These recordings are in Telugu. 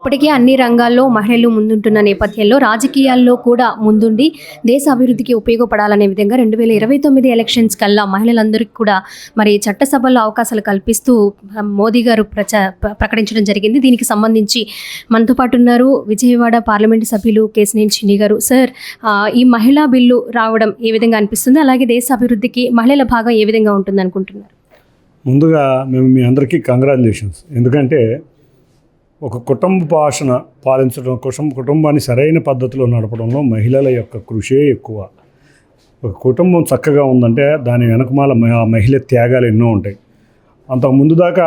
ఇప్పటికే అన్ని రంగాల్లో మహిళలు ముందుంటున్న నేపథ్యంలో రాజకీయాల్లో కూడా ముందుండి దేశ అభివృద్ధికి ఉపయోగపడాలనే విధంగా 2029 ఎలక్షన్స్ కల్లా మహిళలందరికీ కూడా మరి చట్టసభల్లో అవకాశాలు కల్పిస్తూ మోదీ గారు ప్రకటించడం జరిగింది. దీనికి సంబంధించి మనతో పాటు ఉన్నారు విజయవాడ పార్లమెంటు సభ్యులు కేశినేని చిన్ని గారు. సార్, ఈ మహిళా బిల్లు రావడం ఏ విధంగా అనిపిస్తుంది, అలాగే దేశ అభివృద్ధికి మహిళల భాగం ఏ విధంగా ఉంటుంది అనుకుంటున్నారు? ముందుగా మేము మీ అందరికీ కంగ్రాచులేషన్స్. ఎందుకంటే ఒక కుటుంబ పాలన పాలించడం, కుటుంబాన్ని సరైన పద్ధతిలో నడపడంలో మహిళల యొక్క కృషే ఎక్కువ. ఒక కుటుంబం చక్కగా ఉందంటే దాని వెనకమాల మహిళ త్యాగాలు ఎన్నో ఉంటాయి. అంతకు ముందు దాకా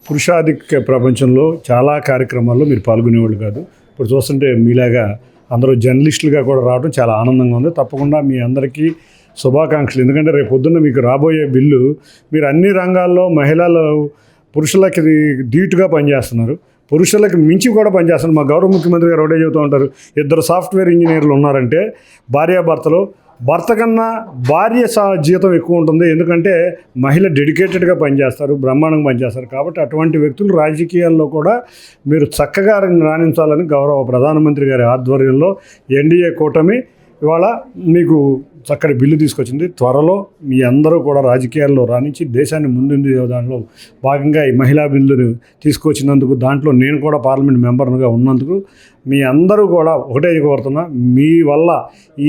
పురుషాధిక్య ప్రపంచంలో చాలా కార్యక్రమాల్లో మీరు పాల్గొనేవాళ్ళు కాదు. ఇప్పుడు చూస్తుంటే మీలాగా అందరూ జర్నలిస్టులుగా కూడా రావడం చాలా ఆనందంగా ఉంది. తప్పకుండా మీ అందరికీ శుభాకాంక్షలు. ఎందుకంటే రేపు పొద్దున్న మీకు రాబోయే బిల్లు మీరు అన్ని రంగాల్లో మహిళలు పురుషులకి ధీటుగా పనిచేస్తున్నారు, పురుషులకు మించి కూడా పనిచేస్తున్నారు. మా గౌరవ ముఖ్యమంత్రి గారు ఒకటే చెబుతూ ఉంటారు, ఇద్దరు సాఫ్ట్వేర్ ఇంజనీర్లు ఉన్నారంటే భార్యాభర్తలు, భర్త కన్నా భార్య జీతం ఎక్కువ ఉంటుంది. ఎందుకంటే మహిళ డెడికేటెడ్గా పనిచేస్తారు, బ్రహ్మాండంగా పనిచేస్తారు. కాబట్టి అటువంటి వ్యక్తులు రాజకీయాల్లో కూడా మీరు చక్కగా రాణించాలని గౌరవ ప్రధానమంత్రి గారి ఆధ్వర్యంలో ఎన్డీఏ కూటమి ఇవాళ మీకు చక్కటి బిల్లు తీసుకొచ్చింది. త్వరలో మీ అందరూ కూడా రాజకీయాల్లో రాణించి దేశాన్ని ముందుంది దానిలో భాగంగా ఈ మహిళా బిల్లును తీసుకొచ్చినందుకు, దాంట్లో నేను కూడా పార్లమెంట్ మెంబర్గా ఉన్నందుకు మీ అందరూ కూడా ఒకటే కోరుతున్నా, మీ వల్ల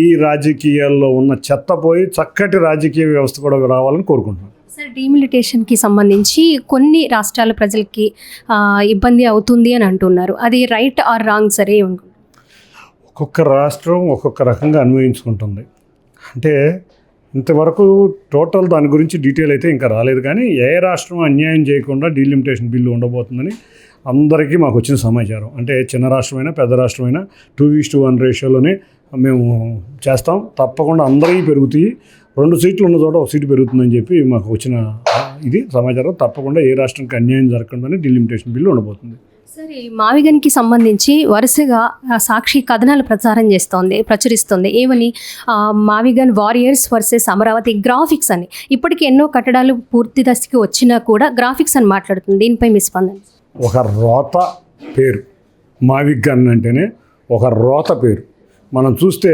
ఈ రాజకీయాల్లో ఉన్న చెత్త పోయి చక్కటి రాజకీయ వ్యవస్థ కూడా రావాలని కోరుకుంటున్నాను. సార్, డీమిలిటేషన్కి సంబంధించి కొన్ని రాష్ట్రాల ప్రజలకి ఇబ్బంది అవుతుంది అని అంటున్నారు. అది రైట్ ఆర్ రాంగ్ సరే? ఒక్కొక్క రాష్ట్రం ఒక్కొక్క రకంగా అన్వయించుకుంటుంది. అంటే ఇంతవరకు టోటల్ దాని గురించి డీటెయిల్ అయితే ఇంకా రాలేదు, కానీ ఏ రాష్ట్రం అన్యాయం చేయకుండా డీలిమిటేషన్ బిల్లు ఉండబోతుందని అందరికీ మాకు వచ్చిన సమాచారం. అంటే చిన్న రాష్ట్రమైనా పెద్ద రాష్ట్రమైనా 2:1 రేషియోలోనే మేము చేస్తాం. తప్పకుండా అందరికీ పెరుగుతాయి. 2 సీట్లు ఉన్న చోట 1 సీటు పెరుగుతుందని చెప్పి మాకు వచ్చిన ఇది సమాచారం. తప్పకుండా ఏ రాష్ట్రానికి అన్యాయం జరగకుండానే డీలిమిటేషన్ బిల్లు ఉండబోతుంది. సరే, మావిగన్కి సంబంధించి వరుసగా సాక్షి కథనాలు ప్రచురిస్తోంది. ఏమని? మావిగన్ వారియర్స్ వర్సెస్ అమరావతి గ్రాఫిక్స్ అని. ఇప్పటికీ ఎన్నో కట్టడాలు పూర్తి దశకి వచ్చినా కూడా గ్రాఫిక్స్ అని మాట్లాడుతుంది. దీనిపై మీ స్పందన? ఒక రోత పేరు మావిగన్ అంటేనే ఒక రోత పేరు. మనం చూస్తే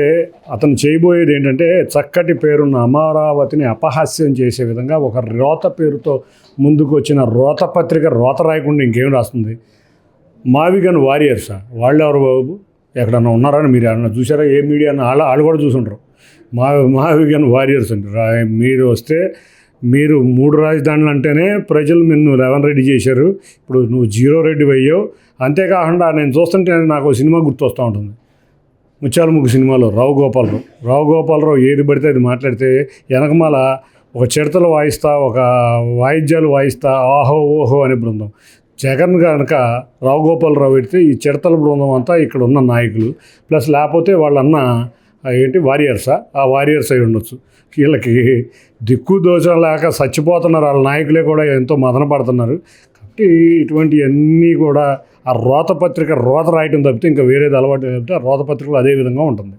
అతను చేయబోయేది ఏంటంటే చక్కటి పేరున్న అమరావతిని అపహాస్యం చేసే విధంగా ఒక రోత పేరుతో ముందుకు వచ్చిన రోత పత్రిక రోత రాయకుండా ఇంకేం రాస్తుంది? మావిగన్ వారియర్సా? వాళ్ళు ఎవరు బాబు? ఎక్కడన్నా ఉన్నారని మీరు ఏమన్నా చూసారా? ఏ మీడియా వాళ్ళు కూడా చూసుంటారు. మావిగన్ వారియర్స్ అంటే మీరు వస్తే మీరు 3 రాజధానులు అంటేనే ప్రజలు నిన్ను రేవంత్ రెడ్డి చేశారు. ఇప్పుడు నువ్వు 0 రెడ్డి అయ్యావు. అంతేకాకుండా నేను చూస్తుంటే నాకు సినిమా గుర్తొస్తూ ఉంటుంది. ముత్యాలముగ్గు సినిమాలో రావు గోపాలరావు ఏది పడితే అది మాట్లాడితే వెనకమాల ఒక చిడతలు వాయిస్తా, ఒక వాయిద్యాలు వాయిస్తా, ఆహో ఓహో అనే బృందం. జగన్ కనుక రావు గోపాలరావు పెడితే ఈ చిడతల బృందం అంతా ఇక్కడ ఉన్న నాయకులు, ప్లస్ లేకపోతే వాళ్ళన్న వారియర్సా? ఆ వారియర్స్ అయి ఉండొచ్చు. వీళ్ళకి దిక్కు దోషం లేక చచ్చిపోతున్నారు. వాళ్ళ నాయకులే కూడా ఎంతో మదన పడుతున్నారు. కాబట్టి ఇటువంటివన్నీ కూడా ఆ రోత పత్రిక రోత రాయటం తప్పితే ఇంకా వేరేది అలవాటు తప్పితే ఆ రోత పత్రికలు అదే విధంగా ఉంటుంది.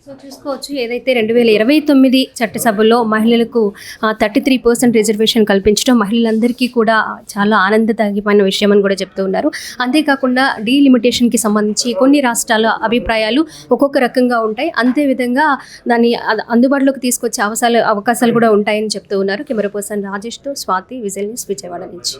సో చూసుకోవచ్చు, ఏదైతే 2029 చట్టసభలో మహిళలకు 33% రిజర్వేషన్ కల్పించడం మహిళలందరికీ కూడా చాలా ఆనందదాయకమైన విషయం అని కూడా చెప్తూ ఉన్నారు. అంతేకాకుండా డీలిమిటేషన్కి సంబంధించి కొన్ని రాష్ట్రాల అభిప్రాయాలు ఒక్కొక్క రకంగా ఉంటాయి. అంతేవిధంగా దాన్ని అందుబాటులోకి తీసుకొచ్చే అవకాశాలు కూడా ఉంటాయని చెప్తూ ఉన్నారు. కెమెరా పర్సన్ రాజేష్తో స్వాతి, విజువల్ న్యూస్, విజయవాడ నుంచి.